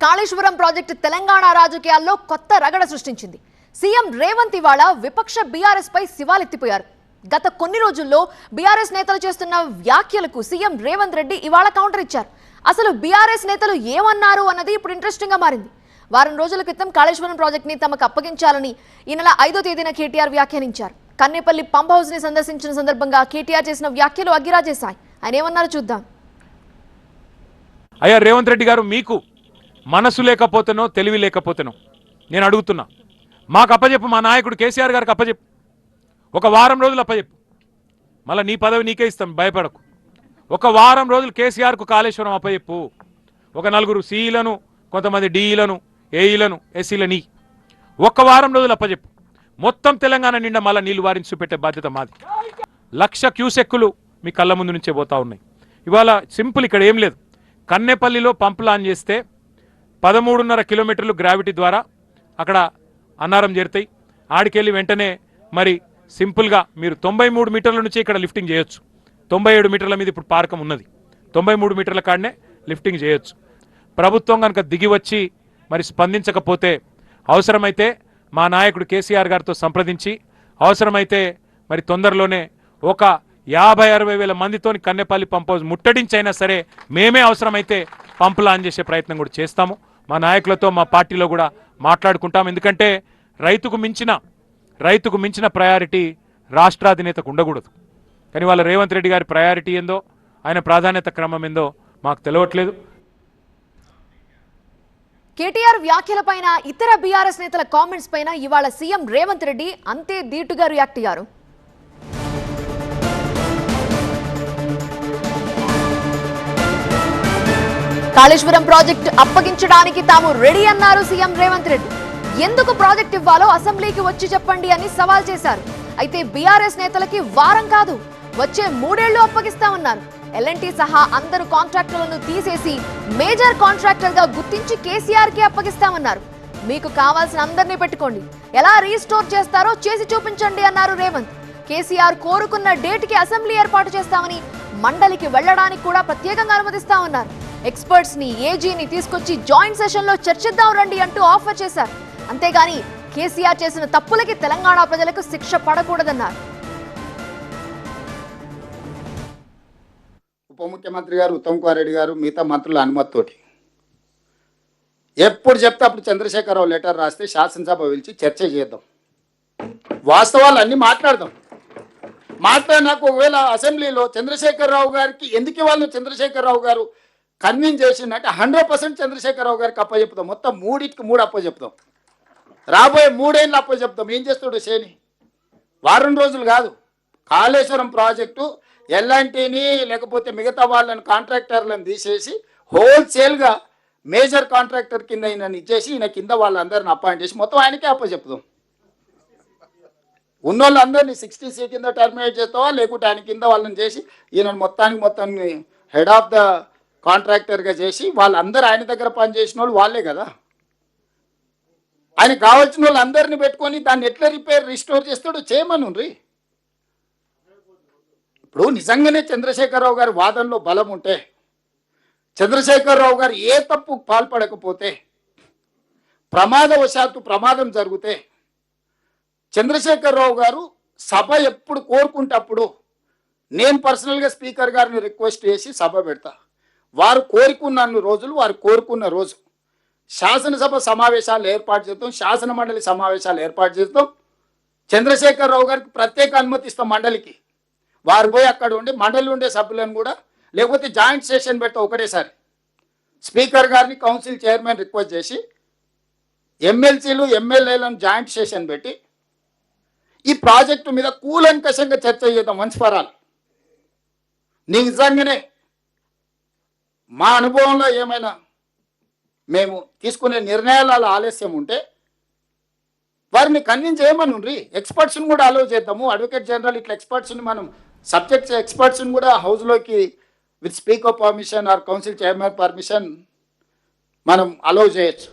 Kaleshwaram project Telangana రాజకీయాల్లో కొత్త రగడ సృష్టించింది. సీఎం రేవంత్ ఇవాళ విపక్ష బీఆర్ఎస్ పై శివాలెత్తిపోయారు. గత కొన్ని రోజుల్లో బీఆర్ఎస్ నేతలు చేస్తున్న వ్యాఖ్యలకు సీఎం రేవంత్ రెడ్డి ఇవాళ కౌంటర్ ఇచ్చారు. అసలు బీఆర్ఎస్ నేతలు ఏమన్నారు అన్నది ఇప్పుడు ఇంట్రెస్టింగ్ గా మారింది. వారం రోజుల క్రితం కాళేశ్వరం ప్రాజెక్ట్ ని తమకు అప్పగించాలని ఈ నెల 5వ తేదీన కేటీఆర్ వ్యాఖ్యానించారు. కన్నేపల్లి పంప్ హౌస్ ని సందర్శించిన సందర్భంగా కేటీఆర్ చేసిన వ్యాఖ్యలు అగ్గిరాజేశాయి. ఆయన ఏమన్నారో చూద్దాం. అయ్యా రేవంత్ రెడ్డి గారు, మీకు మనసు లేకపోతేనో తెలివి లేకపోతేనో నేను అడుగుతున్నా, మాకు అప్పచెప్పు, మా నాయకుడు కేసీఆర్ గారికి అప్పచెప్పు, ఒక వారం రోజులు అప్పచెప్పు, మళ్ళీ నీ పదవి నీకే ఇస్తాం, భయపడకు. ఒక వారం రోజులు కేసీఆర్కు కాళేశ్వరం అప్పచెప్పు. ఒక నలుగురు సీఈలను, కొంతమంది డిఈలను, ఏఈలను, ఎస్సీలని ఒక్క వారం రోజులు అప్పచెప్పు. మొత్తం తెలంగాణ నిండా మళ్ళీ నీళ్లు వారించి చూపెట్టే బాధ్యత మాది. 1,00,000 క్యూసెక్కులు మీ కళ్ళ ముందు నుంచే పోతా ఉన్నాయి. ఇవాళ సింపుల్, ఇక్కడ ఏం లేదు. కన్నెపల్లిలో పంప్ లాంచ్ చేస్తే 13.5 కిలోమీటర్లు గ్రావిటీ ద్వారా అక్కడ అన్నారం చేరుతాయి. ఆడికెళ్ళి వెంటనే మరి సింపుల్గా మీరు 93 మీటర్ల నుంచి ఇక్కడ లిఫ్టింగ్ చేయొచ్చు. 97 మీటర్ల మీద ఇప్పుడు పార్కం ఉన్నది. 93 మీటర్ల కాడనే లిఫ్టింగ్ చేయొచ్చు. ప్రభుత్వం కనుక దిగి వచ్చి మరి స్పందించకపోతే అవసరమైతే మా నాయకుడు కేసీఆర్ గారితో సంప్రదించి అవసరమైతే మరి తొందరలోనే ఒక 50-60 వేల మందితోని కన్నెపల్లి పంప్ హౌస్ ముట్టడించైనా సరే మేమే అవసరమైతే పంపు లాంచ్ చేసే ప్రయత్నం కూడా చేస్తాము. మా నాయకులతో మా పార్టీలో కూడా మాట్లాడుకుంటాం. ఎందుకంటే రైతుకు మించిన ప్రయారిటీ రాష్ట్రాధినేతకు ఉండకూడదు. కానీ వాళ్ళ రేవంత్ రెడ్డి గారి ప్రయారిటీ ఏందో, ఆయన ప్రాధాన్యత క్రమం ఏందో మాకు తెలియట్లేదు. కేటీఆర్ వ్యాఖ్యలపైన ఇతర బీఆర్ఎస్ నేతల కామెంట్స్ పైన ఇవాళ సీఎం రేవంత్ రెడ్డి అంతే ధీటుగా రియాక్ట్ అయ్యారు. కాళేశ్వరం ప్రాజెక్టు అప్పగించడానికి తాము రెడీ అన్నారు సీఎం రేవంత్ రెడ్డి. ఎందుకు ప్రాజెక్ట్ ఇవ్వాలో అసెంబ్లీకి వచ్చి చెప్పండి అని సవాల్ చేశారు. అయితే బీఆర్ఎస్ నేతలకి వారం కాదు, వచ్చే 3 ఏళ్లు అప్పగిస్తామన్నారు. ఎల్ఎన్టీ సహా అందరు కాంట్రాక్టర్లను తీసేసి మేజర్ కాంట్రాక్టర్ గా గుర్తించి కేసీఆర్ కి అప్పగిస్తామన్నారు. మీకు కావాల్సిన అందరినీ పెట్టుకోండి, ఎలా రీస్టోర్ చేస్తారో చేసి చూపించండి అన్నారు రేవంత్. కేసీఆర్ కోరుకున్న డేట్ కి అసెంబ్లీ ఏర్పాటు చేస్తామని, మండలికి వెళ్లడానికి కూడా ప్రత్యేకంగా అనుమతిస్తామన్నారు. ఎక్స్పర్ట్స్ ని, ఏజీని తీసుకొచ్చి జాయింట్ సెషన్ లో చర్చిద్దాం రండి అంటూ ఆఫర్ చేశారు. అంతేగాని కేసీఆర్ చేసిన తప్పులకి తెలంగాణ ప్రజలకు శిక్ష పడకూడదన్నారు. ఉప ముఖ్యమంత్రి గారు ఉత్తమ్ కుమార్ రెడ్డి గారు మిగతా మంత్రుల అనుమతితోటి ఎప్పుడు చెప్తే అప్పుడు చంద్రశేఖరరావు లెటర్ రాస్తే శాసనసభ పిలిచి చర్చ చేద్దాం, వాస్తవాలు అన్నీ మాట్లాడదాం. మాట్లాడినాక ఒకవేళ అసెంబ్లీలో చంద్రశేఖరరావు గారికి ఎందుకు ఇవ్వాలని చంద్రశేఖరరావు గారు కన్విన్స్ చేసిందంటే 100% చంద్రశేఖరరావు గారికి అప్పచెప్తాం. మొత్తం 3 అప్పచెప్తాం. రాబోయే 3 ఏళ్ళు అప్పచెప్తాం. ఏం చేస్తాడు శని? వారం రోజులు కాదు. కాళేశ్వరం ప్రాజెక్టు ఎల్ఎన్టీని లేకపోతే మిగతా వాళ్ళని కాంట్రాక్టర్లను తీసేసి హోల్సేల్గా మేజర్ కాంట్రాక్టర్ కింద ఈయనని ఇచ్చేసి ఈయన కింద వాళ్ళందరిని అపాయింట్ చేసి మొత్తం ఆయనకే అప్పచెప్తాం. ఉన్నోళ్ళందరినీ 60C కింద టర్మినేట్ చేస్తావా, లేకుంటే ఆయన కింద వాళ్ళని చేసి ఈయన మొత్తం హెడ్ ఆఫ్ ద కాంట్రాక్టర్గా చేసి వాళ్ళందరూ ఆయన దగ్గర పనిచేసిన వాళ్ళు వాళ్ళే కదా. ఆయనకు కావాల్సిన వాళ్ళు అందరినీ పెట్టుకొని దాన్ని ఎట్లా రిస్టోర్ చేస్తాడో చేయమనుండ్రి. ఇప్పుడు నిజంగానే చంద్రశేఖరరావు గారి వాదనలో బలం ఉంటే, చంద్రశేఖరరావు గారు ఏ తప్పు పాల్పడకపోతే, ప్రమాదం జరిగితే చంద్రశేఖరరావు గారు సభ ఎప్పుడు కోరుకుంటప్పుడు నేను పర్సనల్గా స్పీకర్ గారిని రిక్వెస్ట్ చేసి సభ పెడతా. వారు కోరుకున్న రోజు శాసనసభ సమావేశాలు ఏర్పాటు చేస్తాం, శాసన మండలి సమావేశాలు ఏర్పాటు చేస్తాం. చంద్రశేఖరరావు గారికి ప్రత్యేక అనుమతి ఇస్తాం మండలికి. వారు పోయి అక్కడ ఉండి మండలి ఉండే సభ్యులను కూడా, లేకపోతే జాయింట్ సెషన్ పెడతా ఒకటేసారి. స్పీకర్ గారిని కౌన్సిల్ చైర్మన్ రిక్వెస్ట్ చేసి ఎమ్మెల్సీలు ఎమ్మెల్యేలను జాయింట్ సెషన్ పెట్టి ఈ ప్రాజెక్టు మీద కూలంకషంగా చర్చ చేద్దాం వన్స్ ఫర్ ఆల్. నిజంగానే మా అనుభవంలో ఏమైనా మేము తీసుకునే నిర్ణయాల ఆలస్యం ఉంటే వారిని కన్విన్స్ చేయమనుండ్రి. ఎక్స్పర్ట్స్ని కూడా అలౌ చేద్దాము. అడ్వకేట్ జనరల్ ఇట్లా ఎక్స్పర్ట్స్ని, మనం సబ్జెక్ట్స్ ఎక్స్పర్ట్స్ని కూడా హౌస్లోకి with speaker permission or council chairman permission మనం అలౌ చేయొచ్చు.